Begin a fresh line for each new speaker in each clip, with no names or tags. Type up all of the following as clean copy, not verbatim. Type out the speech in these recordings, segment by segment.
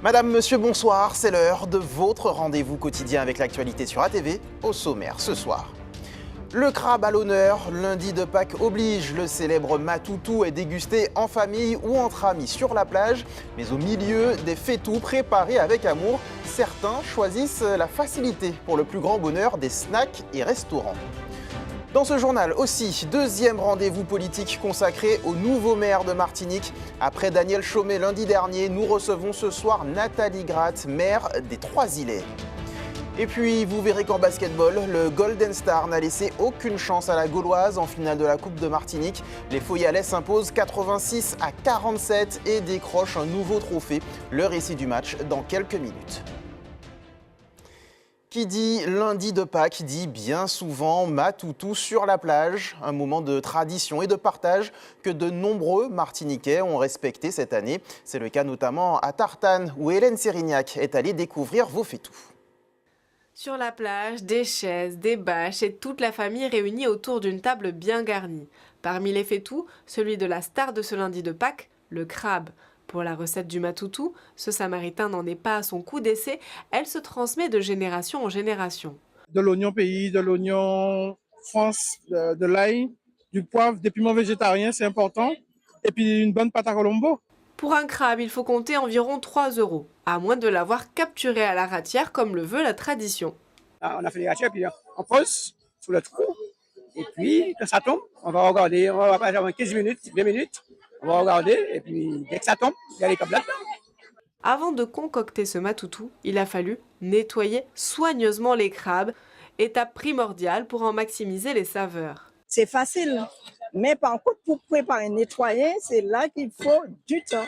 Madame, monsieur, bonsoir, c'est l'heure de votre rendez-vous quotidien avec l'actualité sur ATV. Au sommaire ce soir. Le crabe à l'honneur, lundi de Pâques oblige, le célèbre matoutou est dégusté en famille ou entre amis sur la plage, mais au milieu des faitous préparés avec amour, certains choisissent la facilité pour le plus grand bonheur des snacks et restaurants. Dans ce journal aussi, deuxième rendez-vous politique consacré au nouveau maire de Martinique. Après Daniel Chaumet lundi dernier, nous recevons ce soir Nathalie Gratt, maire des Trois-Îlets. Et puis, vous verrez qu'en basketball, le Golden Star n'a laissé aucune chance à la Gauloise en finale de la Coupe de Martinique. Les Foyalais s'imposent 86-47 et décrochent un nouveau trophée. Le récit du match dans quelques minutes. Qui dit lundi de Pâques dit bien souvent matoutou sur la plage, un moment de tradition et de partage que de nombreux Martiniquais ont respecté cette année. C'est le cas notamment à Tartane où Hélène Sérignac est allée découvrir vos faitous.
Sur la plage, des chaises, des bâches et toute la famille réunie autour d'une table bien garnie. Parmi les faitous, celui de la star de ce lundi de Pâques, le crabe. Pour la recette du matoutou, ce samaritain n'en est pas à son coup d'essai, elle se transmet de génération en génération.
De l'oignon pays, de l'oignon France, de l'ail, du poivre, des piments végétariens, c'est important. Et puis une bonne pâte à colombo.
Pour un crabe, il faut compter environ 3 €, à moins de l'avoir capturé à la ratière comme le veut la tradition.
On a fait les ratières, puis on pose sous le trou. Et puis, quand ça tombe, on va regarder, on va pas avoir 15 minutes, 20 minutes. On va regarder, et puis dès que ça tombe, il y a les câbles là-dedans.
Avant de concocter ce matoutou, il a fallu nettoyer soigneusement les crabes, étape primordiale pour en maximiser les saveurs.
C'est facile, mais par contre, pour préparer, nettoyer, c'est là qu'il faut du temps.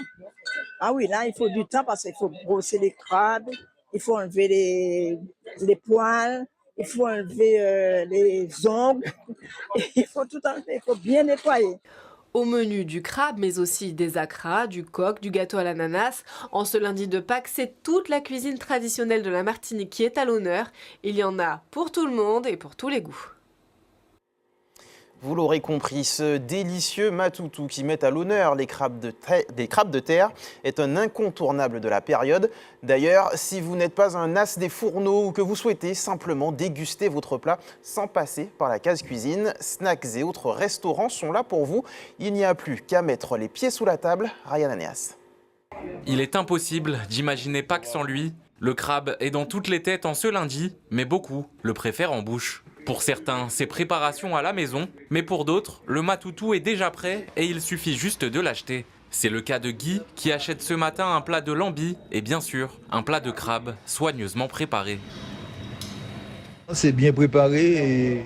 Ah oui, là, il faut du temps parce qu'il faut brosser les crabes, il faut enlever les poils, il faut enlever les ongles, il faut tout enlever, il faut bien nettoyer.
Au menu du crabe, mais aussi des acras, du coq, du gâteau à l'ananas. En ce lundi de Pâques, c'est toute la cuisine traditionnelle de la Martinique qui est à l'honneur. Il y en a pour tout le monde et pour tous les goûts.
Vous l'aurez compris, ce délicieux matoutou qui met à l'honneur des crabes de terre est un incontournable de la période. D'ailleurs, si vous n'êtes pas un as des fourneaux ou que vous souhaitez simplement déguster votre plat sans passer par la case cuisine, snacks et autres restaurants sont là pour vous. Il n'y a plus qu'à mettre les pieds sous la table. Ryan Aneas.
Il est impossible d'imaginer Pâques sans lui. Le crabe est dans toutes les têtes en ce lundi, mais beaucoup le préfèrent en bouche. Pour certains, c'est préparation à la maison, mais pour d'autres, le matoutou est déjà prêt et il suffit juste de l'acheter. C'est le cas de Guy qui achète ce matin un plat de lambi et bien sûr, un plat de crabe soigneusement préparé.
C'est bien préparé et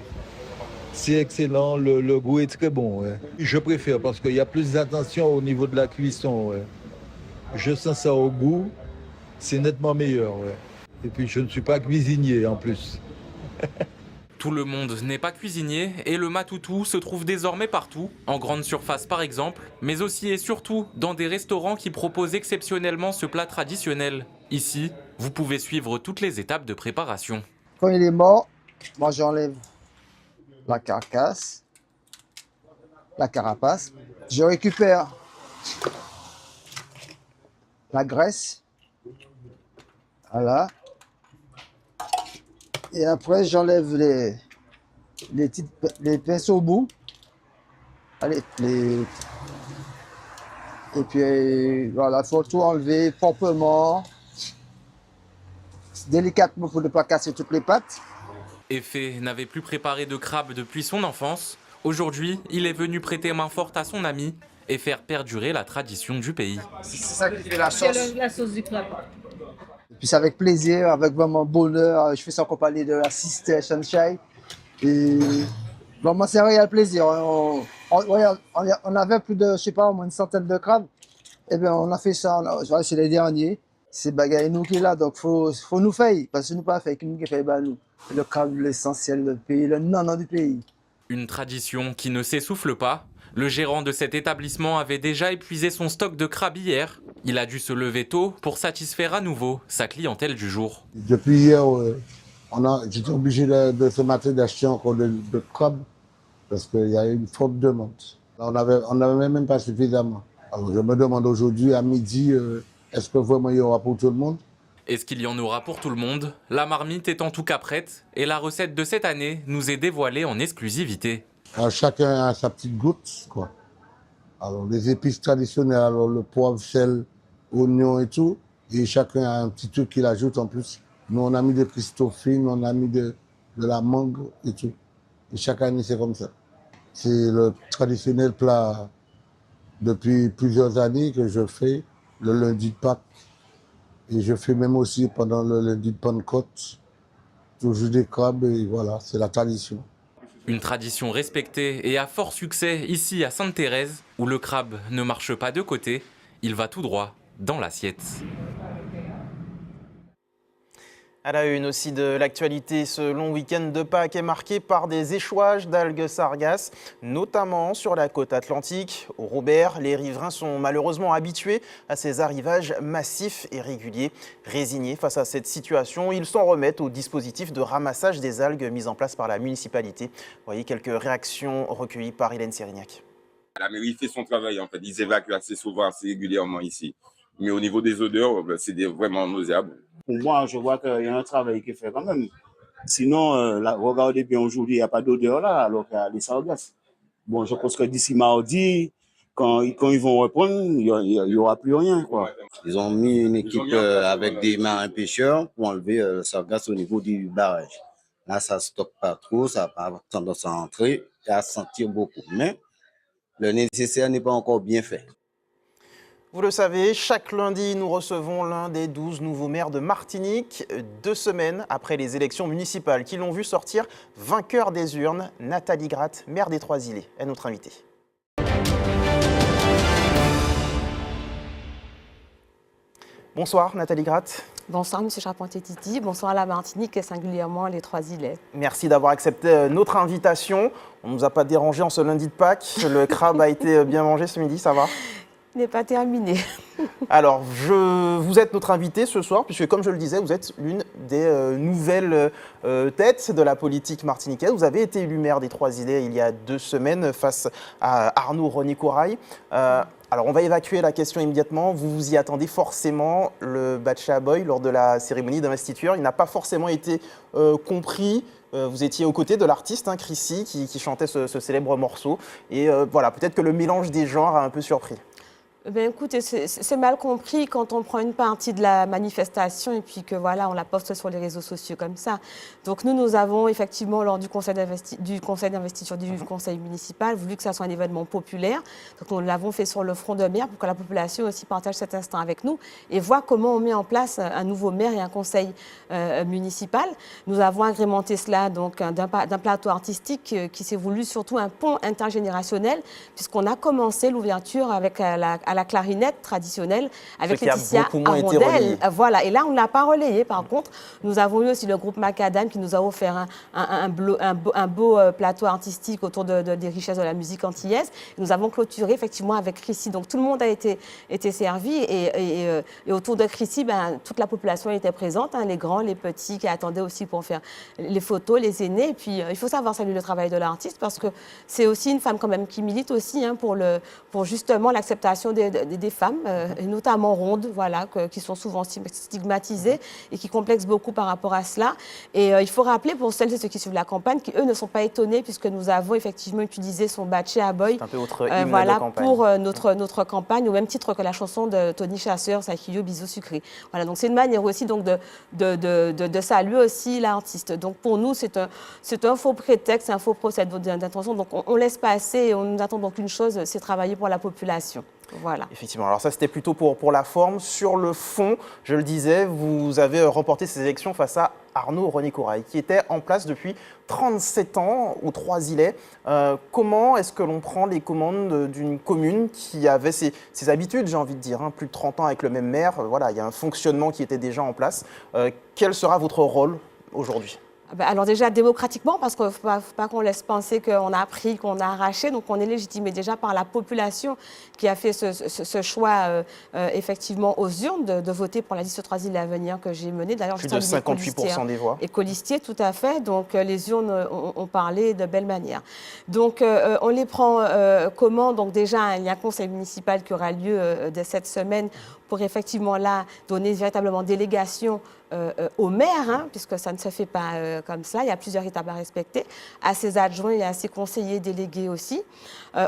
c'est excellent, le goût est très bon. Ouais. Je préfère parce qu'il y a plus d'attention au niveau de la cuisson. Ouais. Je sens ça au goût, c'est nettement meilleur. Ouais. Et puis je ne suis pas cuisinier en plus.
Tout le monde n'est pas cuisinier et le matoutou se trouve désormais partout, en grande surface par exemple, mais aussi et surtout dans des restaurants qui proposent exceptionnellement ce plat traditionnel. Ici, vous pouvez suivre toutes les étapes de préparation.
Quand il est mort, moi j'enlève la carcasse, la carapace, je récupère la graisse, voilà. Et après, j'enlève les pinceaux au bout. Allez, et puis, voilà, il faut tout enlever proprement, délicatement pour ne pas casser toutes les pattes.
Effet n'avait plus préparé de crabe depuis son enfance. Aujourd'hui, il est venu prêter main forte à son ami et faire perdurer la tradition du pays.
C'est ça qui fait la sauce.
C'est la sauce du crabe.
Et puis c'est avec plaisir, avec vraiment bonheur. Je fais ça en compagnie de la Sister Sunshine. Et vraiment, c'est un réel plaisir. On avait plus de, je sais pas, au moins une centaine de crabes. Et bien, on a fait ça, c'est les derniers. C'est bagaille nous qui est là, donc faut nous faire. Parce que nous pas faire, nous qui fait nous. Le crabe, l'essentiel du pays, le nanan du pays.
Une tradition qui ne s'essouffle pas. Le gérant de cet établissement avait déjà épuisé son stock de crabes hier. Il a dû se lever tôt pour satisfaire à nouveau sa clientèle du jour.
Depuis hier, j'étais obligé de ce matin d'acheter encore de crabes parce qu'il y a eu une forte demande. On n'avait même pas suffisamment. Alors je me demande aujourd'hui à midi est-ce que vraiment il y aura pour tout le monde?
Est-ce qu'il y en aura pour tout le monde? La marmite est en tout cas prête et la recette de cette année nous est dévoilée en exclusivité.
Alors, chacun a sa petite goutte, quoi. Alors, les épices traditionnelles, alors le poivre, sel, oignon et tout. Et chacun a un petit truc qu'il ajoute en plus. Nous, on a mis de Christophine, on a mis de la mangue et tout. Et chaque année, c'est comme ça. C'est le traditionnel plat depuis plusieurs années que je fais le lundi de Pâques. Et je fais même aussi pendant le lundi de Pentecôte, toujours des crabes et voilà, c'est la tradition.
Une tradition respectée et à fort succès ici à Sainte-Thérèse, où le crabe ne marche pas de côté, il va tout droit dans l'assiette.
À la une aussi de l'actualité, ce long week-end de Pâques est marqué par des échouages d'algues sargasses, notamment sur la côte atlantique. Au Robert, les riverains sont malheureusement habitués à ces arrivages massifs et réguliers. Résignés face à cette situation, ils s'en remettent au dispositif de ramassage des algues mis en place par la municipalité. Voyez quelques réactions recueillies par Hélène Sérignac.
La mairie fait son travail, en fait. Ils évacuent assez souvent, assez régulièrement ici. Mais au niveau des odeurs, c'est vraiment nauséabond.
Pour moi, je vois qu'il y a un travail qui est fait quand même. Sinon, regardez bien aujourd'hui, il n'y a pas d'odeur là, alors qu'il y a les sargasses. Bon, je pense que d'ici mardi, quand ils vont reprendre, il n'y aura plus rien, quoi.
Ils ont mis une équipe avec des marins pêcheurs pour enlever le sargasse au niveau du barrage. Là, ça ne stocke pas trop, ça n'a pas tendance à entrer et à sentir beaucoup. Mais le nécessaire n'est pas encore bien fait.
Vous le savez, chaque lundi, nous recevons l'un des 12 nouveaux maires de Martinique, 2 semaines après les élections municipales qui l'ont vu sortir vainqueur des urnes. Nathalie Gratte, maire des Trois-Îlets, est notre invitée. Bonsoir Nathalie Gratte.
Bonsoir M. Charpentier-Titi, bonsoir à la Martinique et singulièrement les Trois-Îlets.
Merci d'avoir accepté notre invitation. On ne nous a pas dérangé en ce lundi de Pâques. Le crabe a été bien mangé ce midi, ça va ?
N'est pas terminé.
Alors, vous êtes notre invité ce soir, puisque comme je le disais, vous êtes l'une des nouvelles têtes de la politique martiniquaise. Vous avez été élu maire des Trois-Îlets il y a 2 semaines face à Arnaud René-Courail. Alors, on va évacuer la question immédiatement. Vous vous y attendez forcément. Le Batcha Boy, lors de la cérémonie d'investiture, il n'a pas forcément été compris. Vous étiez aux côtés de l'artiste Chrissy qui chantait ce célèbre morceau. Et voilà, peut-être que le mélange des genres a un peu surpris.
Ben écoutez, c'est mal compris quand on prend une partie de la manifestation et puis que voilà, on la poste sur les réseaux sociaux comme ça. Donc nous avons effectivement lors du conseil d'investiture du conseil municipal voulu que ça soit un événement populaire. Donc nous l'avons fait sur le front de mer pour que la population aussi partage cet instant avec nous et voit comment on met en place un nouveau maire et un conseil municipal. Nous avons agrémenté cela donc d'un plateau artistique qui s'est voulu surtout un pont intergénérationnel puisqu'on a commencé l'ouverture avec la clarinette traditionnelle avec Laetitia Arondel. Voilà, et là, on ne l'a pas relayé. Par contre, nous avons eu aussi le groupe Macadam qui nous a offert un beau plateau artistique autour des richesses de la musique antillaise. Nous avons clôturé effectivement avec Chrissy. Donc, tout le monde a été servi et autour de Chrissy, toute la population était présente, les grands, les petits qui attendaient aussi pour faire les photos, les aînés. Et puis, il faut savoir saluer le travail de l'artiste parce que c'est aussi une femme quand même qui milite aussi pour justement l'acceptation des femmes, et notamment rondes, voilà, qui sont souvent stigmatisées et qui complexent beaucoup par rapport à cela. Et il faut rappeler pour celles et ceux qui suivent la campagne qu'eux ne sont pas étonnés puisque nous avons effectivement utilisé son Batcha Boy voilà, pour notre campagne, au même titre que la chanson de Tony Chasseur, Sakiyo, Bisous Sucré. Voilà, donc c'est une manière aussi donc, de saluer aussi l'artiste. Donc pour nous, c'est un faux prétexte, un faux procès d'intention. Donc on laisse passer et on nous attend donc une chose, c'est travailler pour la population. Voilà.
Effectivement, alors ça c'était plutôt pour la forme. Sur le fond, je le disais, vous avez remporté ces élections face à Arnaud René-Courail, qui était en place depuis 37 ans aux Trois-Îlets. Comment est-ce que l'on prend les commandes d'une commune qui avait ses habitudes, j'ai envie de dire, plus de 30 ans avec le même maire, voilà, il y a un fonctionnement qui était déjà en place. Quel sera votre rôle aujourd'hui ?
Alors déjà démocratiquement, parce qu'il ne faut pas qu'on laisse penser qu'on a pris, qu'on a arraché, donc on est légitimé déjà par la population qui a fait ce choix effectivement aux urnes de voter pour la liste Trois-Îlets à venir que j'ai menée. D'ailleurs,
plus de 58% des voix.
Et colistier, tout à fait. Donc les urnes ont parlé de belle manière. Donc on les prend comment? Donc déjà, il y a un conseil municipal qui aura lieu dès cette semaine pour effectivement là donner véritablement délégation au maire, hein, puisque ça ne se fait pas comme ça, il y a plusieurs étapes à respecter, à ses adjoints et à ses conseillers délégués aussi.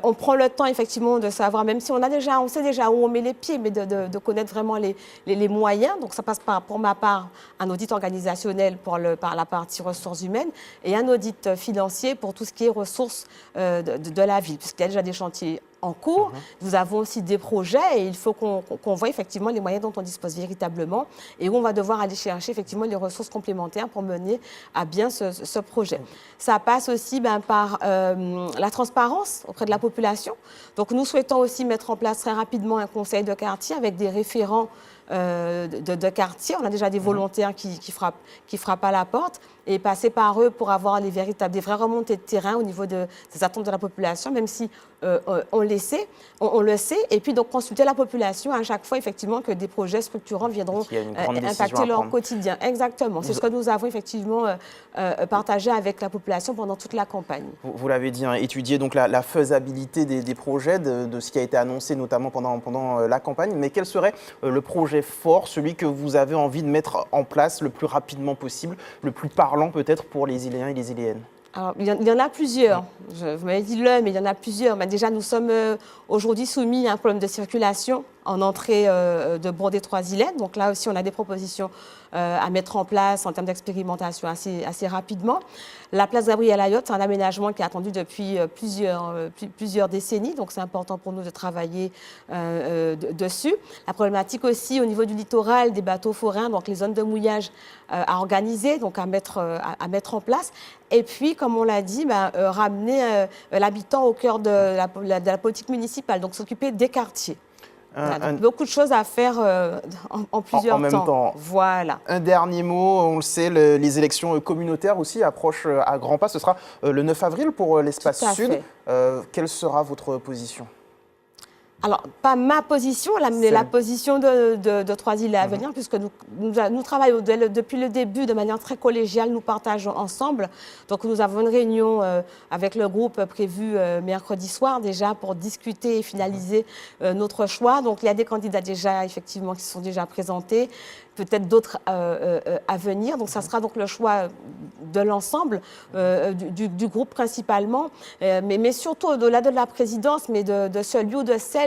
On prend le temps effectivement de savoir, même si on sait déjà où on met les pieds, mais de connaître vraiment les moyens. Donc ça passe par, pour ma part, un audit organisationnel par la partie ressources humaines et un audit financier pour tout ce qui est ressources de la ville, puisqu'il y a déjà des chantiers en cours. Nous avons aussi des projets et il faut qu'on voit effectivement les moyens dont on dispose véritablement et où on va devoir aller chercher effectivement les ressources complémentaires pour mener à bien ce projet. Ça passe aussi par la transparence auprès de la population. Donc nous souhaitons aussi mettre en place très rapidement un conseil de quartier avec des référents de quartier. On a déjà des volontaires qui frappent à la porte et passer par eux pour avoir des vraies remontées de terrain au niveau des attentes de la population, même si on le sait. Et puis donc consulter la population à chaque fois effectivement que des projets structurants viendront impacter leur quotidien. Exactement. C'est ce que nous avons effectivement partagé avec la population pendant toute la campagne.
Vous l'avez dit, hein, étudier donc la faisabilité des projets, de ce qui a été annoncé notamment pendant la campagne. Mais quel serait le projet fort, celui que vous avez envie de mettre en place le plus rapidement possible, le plus parlant peut-être pour les Iléens et les Iléennes?
Alors, il y en a plusieurs. Vous m'avez dit mais il y en a plusieurs. Mais déjà, nous sommes aujourd'hui soumis à un problème de circulation en entrée de Bordeaux-Trois-Îlettes. Donc là aussi, on a des propositions à mettre en place en termes d'expérimentation assez rapidement. La place Gabriel Ayotte, c'est un aménagement qui est attendu depuis plusieurs décennies. Donc c'est important pour nous de travailler dessus. La problématique aussi au niveau du littoral, des bateaux forains, donc les zones de mouillage à organiser, donc à mettre en place. Et puis, comme on l'a dit, ramener l'habitant au cœur de la politique municipale, donc s'occuper des quartiers. Voilà, beaucoup de choses à faire en plusieurs temps. Voilà.
Un dernier mot, on le sait, les élections communautaires aussi approchent à grands pas. Ce sera le 9 avril pour l'Espace Sud. Quelle sera votre position ?
Alors, pas ma position, mais la position de Trois-Îles à venir, puisque nous travaillons depuis le début de manière très collégiale, nous partageons ensemble. Donc, nous avons une réunion avec le groupe prévue mercredi soir déjà pour discuter et finaliser notre choix. Donc, il y a des candidats déjà, effectivement, qui sont déjà présentés, peut-être d'autres à venir. Donc, ça sera donc le choix de l'ensemble, du groupe principalement, mais surtout au-delà de la présidence, mais de celui ou de celle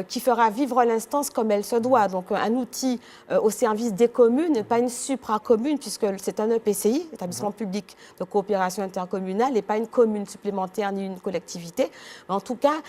qui fera vivre l'instance comme elle se doit. Donc, un outil au service des communes, pas une supra-commune, puisque c'est un EPCI, établissement public de coopération intercommunale, et pas une commune supplémentaire ni une collectivité. En tout cas,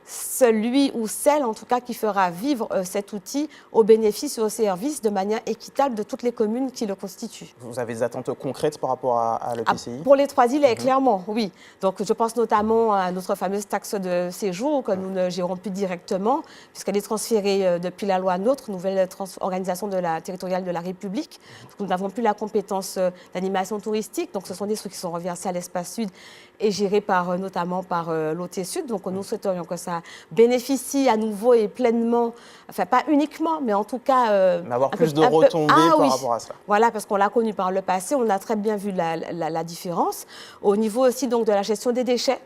celui ou celle, en tout cas, qui fera vivre cet outil au bénéfice et au service de manière équitable de toutes les communes qui le constituent.
Vous avez des attentes concrètes par rapport à l'EPCI ?
Pour les Trois-Îles, clairement, oui. Donc, je pense notamment à notre fameuse taxe de séjour que nous ne gérons plus directement, puisqu'elle est transférée depuis la loi NOTRe, nouvelle organisation territoriale de la République. Donc, nous n'avons plus la compétence d'animation touristique. Donc, ce sont des trucs qui sont reversés à l'Espace Sud et gérés notamment par l'OT Sud. Donc, nous souhaiterions que ça bénéficie à nouveau et pleinement, enfin, pas uniquement, mais en tout cas...
mais avoir plus de retombées par rapport à cela.
Voilà, parce qu'on l'a connu par le passé, on a très bien vu la différence. Au niveau aussi donc, de la gestion des déchets,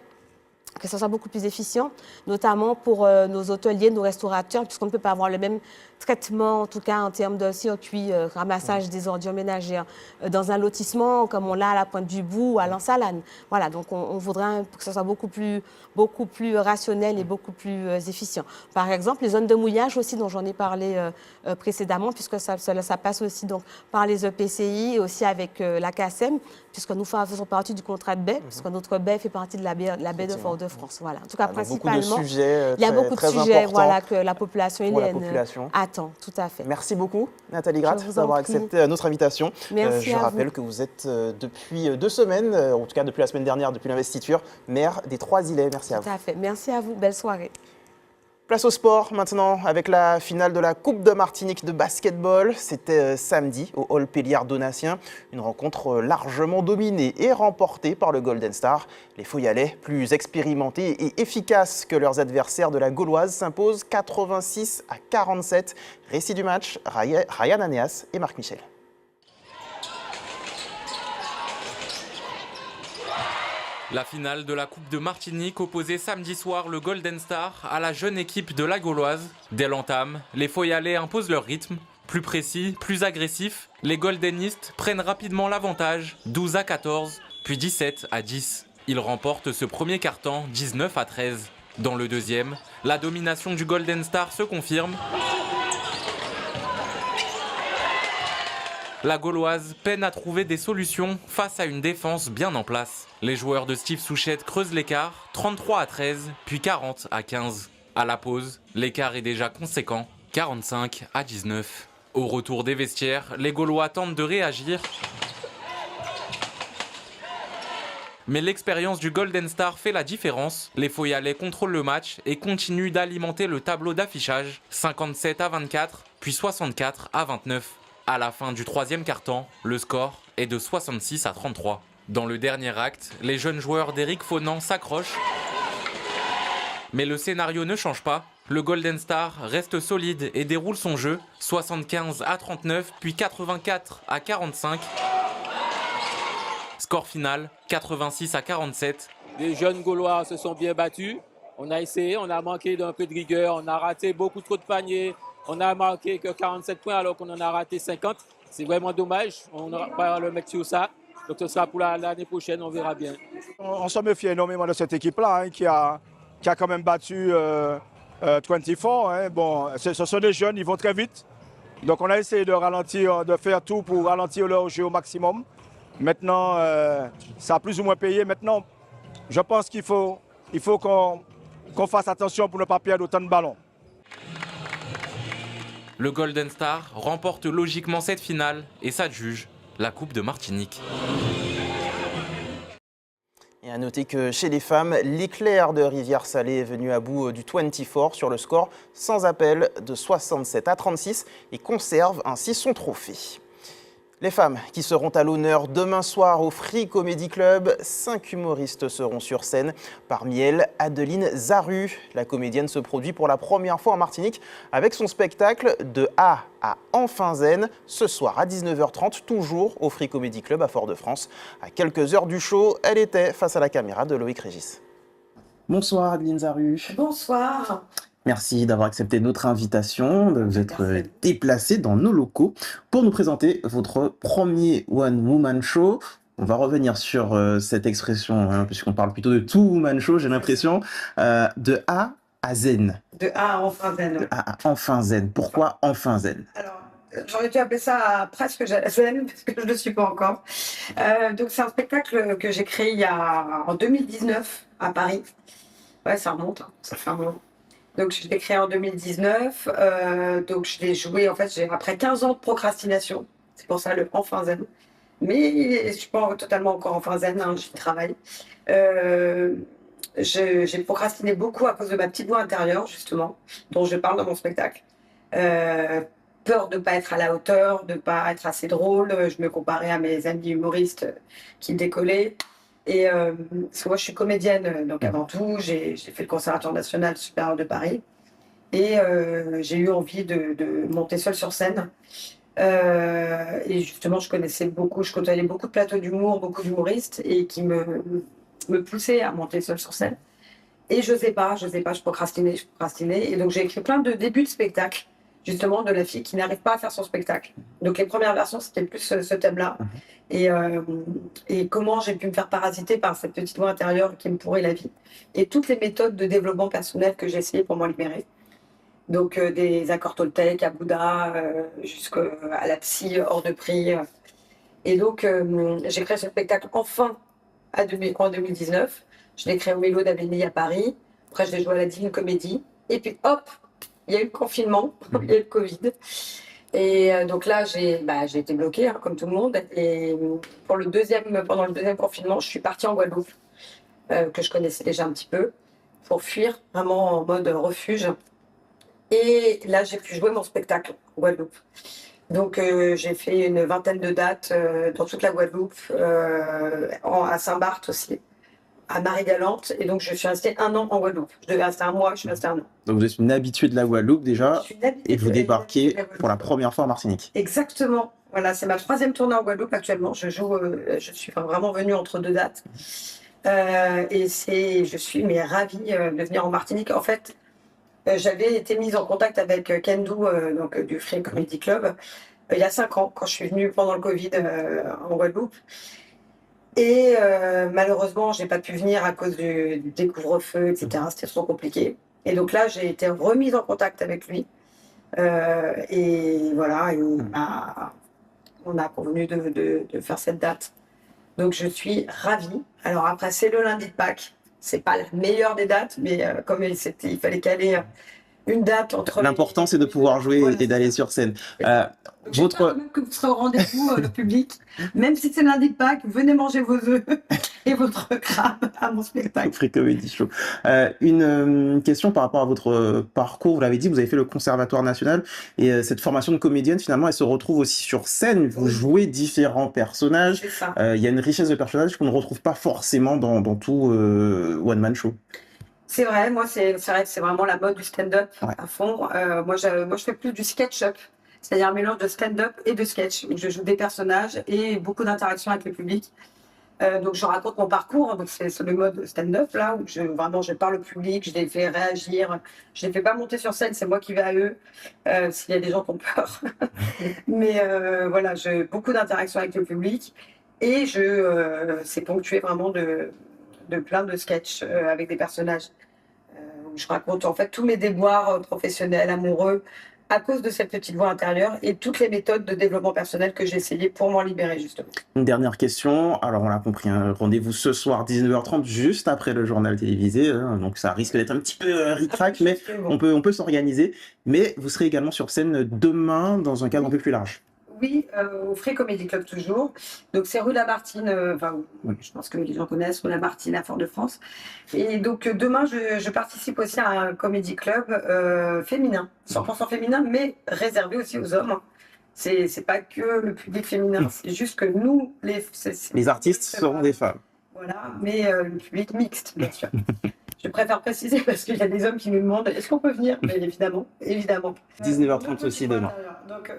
que ça soit beaucoup plus efficient, notamment pour nos hôteliers, nos restaurateurs, puisqu'on ne peut pas avoir le même traitement, en tout cas en termes de circuit, ramassage des ordures ménagères, dans un lotissement comme on l'a à la Pointe du Bout ou à Lansalane. Voilà, donc on voudrait que ce soit beaucoup plus rationnel et beaucoup plus efficient. Par exemple, les zones de mouillage aussi, dont j'en ai parlé précédemment, puisque ça passe aussi donc, par les EPCI et aussi avec la CACEM, puisque nous faisons partie du contrat de baie, puisque notre baie fait partie de la baie de Fort-de-France. Voilà. En tout cas, principalement, il y a beaucoup de sujets que la population iléenne attend. Tout à fait.
Merci beaucoup, Nathalie Gratt, d'avoir accepté notre invitation.
Merci
je rappelle que vous êtes depuis 2 semaines, en tout cas depuis la semaine dernière, depuis l'investiture, maire des Trois-Îlets. Merci à vous.
Tout à fait. Merci à vous. Belle soirée.
Place au sport maintenant avec la finale de la Coupe de Martinique de basketball. C'était samedi au Hall Péliard Donatien. Une rencontre largement dominée et remportée par le Golden Star. Les Foyalais, plus expérimentés et efficaces que leurs adversaires de la Gauloise, s'imposent 86-47. Récit du match, Ryan Anéas et Marc Michel.
La finale de la Coupe de Martinique opposait samedi soir le Golden Star à la jeune équipe de la Gauloise. Dès l'entame, les Foyalais imposent leur rythme. Plus précis, plus agressif, les Goldenistes prennent rapidement l'avantage, 12-14, puis 17-10. Ils remportent ce premier quart-temps 19-13. Dans le deuxième, la domination du Golden Star se confirme. La Gauloise peine à trouver des solutions face à une défense bien en place. Les joueurs de Steve Souchette creusent l'écart, 33-13, puis 40-15. À la pause, l'écart est déjà conséquent, 45-19. Au retour des vestiaires, les Gaulois tentent de réagir. Mais l'expérience du Golden Star fait la différence. Les Foyalais contrôlent le match et continuent d'alimenter le tableau d'affichage, 57-24, puis 64-29. À la fin du troisième quart-temps, le score est de 66-33. Dans le dernier acte, les jeunes joueurs d'Éric Faunan s'accrochent. Mais le scénario ne change pas. Le Golden Star reste solide et déroule son jeu, 75-39, puis 84-45. Score final, 86-47.
Les jeunes Gaulois se sont bien battus. On a essayé, on a manqué d'un peu de rigueur, on a raté beaucoup trop de paniers. On a marqué que 47 points alors qu'on en a raté 50. C'est vraiment dommage. On n'aura pas le mettre sur ça. Donc ce sera pour l'année prochaine, on verra bien.
On se méfie énormément de cette équipe-là qui a quand même battu 24. Bon, ce sont des jeunes, ils vont très vite. Donc on a essayé de ralentir, de faire tout pour ralentir leur jeu au maximum. Maintenant, ça a plus ou moins payé. Maintenant, je pense qu'il faut qu'on fasse attention pour ne pas perdre autant de ballons.
Le Golden Star remporte logiquement cette finale et s'adjuge la Coupe de Martinique.
Et à noter que chez les femmes, l'éclair de Rivière-Salée est venu à bout du 24 sur le score sans appel de 67-36 et conserve ainsi son trophée. Les femmes qui seront à l'honneur demain soir au Free Comedy Club, 5 humoristes seront sur scène. Parmi elles, Adeline Zaru. La comédienne se produit pour la première fois en Martinique avec son spectacle De A à Enfin Zen, ce soir à 19h30, toujours au Free Comedy Club à Fort-de-France. À quelques heures du show, elle était face à la caméra de Loïc Régis.
Bonsoir Adeline Zaru.
Bonsoir.
Merci d'avoir accepté notre invitation, de vous être déplacée dans nos locaux pour nous présenter votre premier One Woman Show. On va revenir sur cette expression, puisqu'on parle plutôt de Two Woman Show, j'ai l'impression, de A à Zen.
De A à Enfin Zen.
De A à Enfin Zen. Pourquoi Enfin Zen?
Alors, j'aurais dû appeler ça presque Zen, parce que je ne le suis pas encore. Donc, c'est un spectacle que j'ai créé en 2019 à Paris. Ouais, ça remonte, ça fait un moment. Donc, je l'ai créé en 2019. Donc, je l'ai joué, en fait, après 15 ans de procrastination. C'est pour ça le Enfin Zen. Mais je ne suis pas totalement encore Enfin Zen, j'y travaille. J'ai procrastiné beaucoup à cause de ma petite voix intérieure, justement, dont je parle dans mon spectacle. Peur de ne pas être à la hauteur, de ne pas être assez drôle. Je me comparais à mes amis humoristes qui décollaient. Et parce que moi, je suis comédienne, donc avant tout, j'ai fait le Conservatoire national supérieur de Paris. Et j'ai eu envie de monter seule sur scène. Et justement, je côtoyais beaucoup de plateaux d'humour, beaucoup d'humoristes, et qui me poussaient à monter seule sur scène. Et je procrastinais. Et donc, j'ai écrit plein de débuts de spectacle, justement, de la fille qui n'arrive pas à faire son spectacle. Donc, les premières versions, c'était plus ce thème-là. Et comment j'ai pu me faire parasiter par cette petite voix intérieure qui me pourrit la vie. Et toutes les méthodes de développement personnel que j'ai essayé pour m'en libérer. Donc, des accords Toltec à Bouddha, jusqu'à la psy hors de prix. Et donc, j'ai créé ce spectacle enfin en 2019. Je l'ai créé au Mélo d'Avénie à Paris. Après, je l'ai joué à la Divine Comédie. Et puis, hop, il y a eu le confinement, il y a eu le Covid. Et donc là, j'ai été bloquée, comme tout le monde. Et pendant le deuxième confinement, je suis partie en Guadeloupe, que je connaissais déjà un petit peu, pour fuir, vraiment en mode refuge. Et là, j'ai pu jouer mon spectacle en Guadeloupe. Donc, j'ai fait une vingtaine de dates dans toute la Guadeloupe, à Saint-Barth aussi, à Marie-Galante. Et donc, je suis restée 1 an en Guadeloupe. Je devais rester 1 mois, je suis restée 1 an.
Donc vous êtes une habituée de la Guadeloupe déjà, et vous débarquez pour la première fois en Martinique.
Exactement. Voilà, c'est ma 3e tournée en Guadeloupe actuellement. Je suis vraiment venue entre 2 dates. Et je suis ravie de venir en Martinique. En fait, j'avais été mise en contact avec Kendou, donc du Free Comedy Club, il y a 5 ans, quand je suis venue pendant le Covid en Guadeloupe. Et malheureusement, j'ai pas pu venir à cause des couvre-feux, etc. C'était trop compliqué. Et donc là, j'ai été remise en contact avec lui. Et voilà, on a convenu de faire cette date. Donc je suis ravie. Alors après, c'est le lundi de Pâques. C'est pas la meilleure des dates, mais comme il fallait caler une date entre...
L'important, c'est de pouvoir jouer et d'aller sur scène.
J'espère même que vous serez au rendez-vous, le public. Même si c'est lundi de Pâques, venez manger vos œufs et votre crabe à mon spectacle.
Free Comedy Show. Une question par rapport à votre parcours. Vous l'avez dit, vous avez fait le Conservatoire national et cette formation de comédienne, finalement, elle se retrouve aussi sur scène. Vous jouez différents personnages. Il y a une richesse de personnages qu'on ne retrouve pas forcément dans tout one-man show.
C'est vrai, moi, c'est vrai que c'est vraiment la mode du stand-up à fond. Moi, je fais plus du sketch-up, c'est-à-dire un mélange de stand-up et de sketch. Je joue des personnages et beaucoup d'interactions avec le public. Donc, je raconte mon parcours. Donc, c'est le mode stand-up, là, où je parle au public, je les fais réagir. Je les fais pas monter sur scène, c'est moi qui vais à eux, s'il y a des gens qui ont peur. Mais voilà, j'ai beaucoup d'interactions avec le public et c'est ponctué vraiment de plein de sketchs avec des personnages. Où je raconte en fait tous mes déboires professionnels, amoureux, à cause de cette petite voix intérieure et toutes les méthodes de développement personnel que j'ai essayé pour m'en libérer, justement.
Une dernière question. Alors, on l'a compris, un rendez-vous ce soir, 19h30, juste après le journal télévisé. Donc, ça risque d'être un petit peu ric-rac, mais on peut s'organiser. Mais vous serez également sur scène demain dans un cadre un peu plus large.
Oui, au Free Comedy Club toujours. Donc c'est rue Lamartine, je pense que les gens connaissent rue Lamartine à Fort-de-France. Et donc demain, je participe aussi à un comedy club féminin, 100% féminin, mais réservé aussi aux hommes. C'est pas que le public féminin, c'est juste que nous,
les artistes seront des femmes.
Voilà, mais le public mixte, bien sûr. Je préfère préciser parce qu'il y a des hommes qui nous demandent est-ce qu'on peut venir? Mais évidemment.
19h30 aussi demain.
Donc,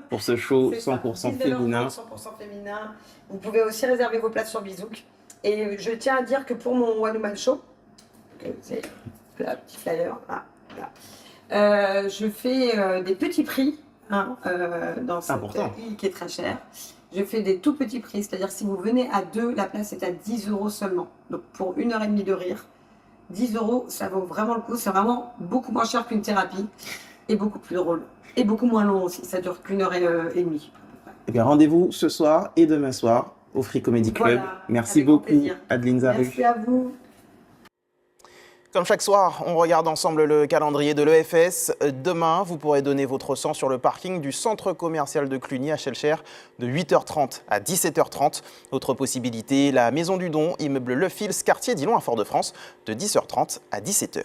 pour ce show 100% féminin.
100% féminin. Vous pouvez aussi réserver vos places sur Bizouk. Et je tiens à dire que pour mon One Man Show, c'est le petit flyer, je fais des petits prix dans cette île qui est très chère. Je fais des tout petits prix, c'est-à-dire si vous venez à 2, la place est à 10 € seulement. Donc pour 1h30 de rire, 10 €, ça vaut vraiment le coup. C'est vraiment beaucoup moins cher qu'une thérapie et beaucoup plus drôle. Et beaucoup moins long aussi, ça dure qu'1h30.
Eh bien, rendez-vous ce soir et demain soir au Free Comedy Club.
Voilà,
merci beaucoup, Adeline Zaru.
Merci à vous.
Comme chaque soir, on regarde ensemble le calendrier de l'EFS. Demain, vous pourrez donner votre sang sur le parking du centre commercial de Cluny à Schellcher de 8h30 à 17h30. Autre possibilité, la Maison du Don, immeuble Le Fils, quartier Dillon à Fort-de-France, de 10h30 à 17h.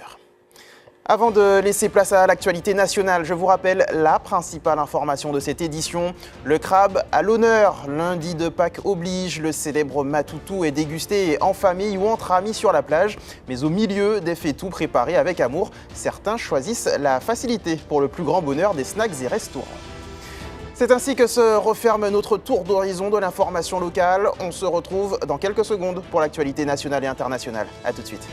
Avant de laisser place à l'actualité nationale, je vous rappelle la principale information de cette édition. Le crabe à l'honneur. Lundi de Pâques oblige, le célèbre matoutou est dégusté en famille ou entre amis sur la plage. Mais au milieu des fêtous préparés avec amour, certains choisissent la facilité pour le plus grand bonheur des snacks et restaurants. C'est ainsi que se referme notre tour d'horizon de l'information locale. On se retrouve dans quelques secondes pour l'actualité nationale et internationale. A tout de suite.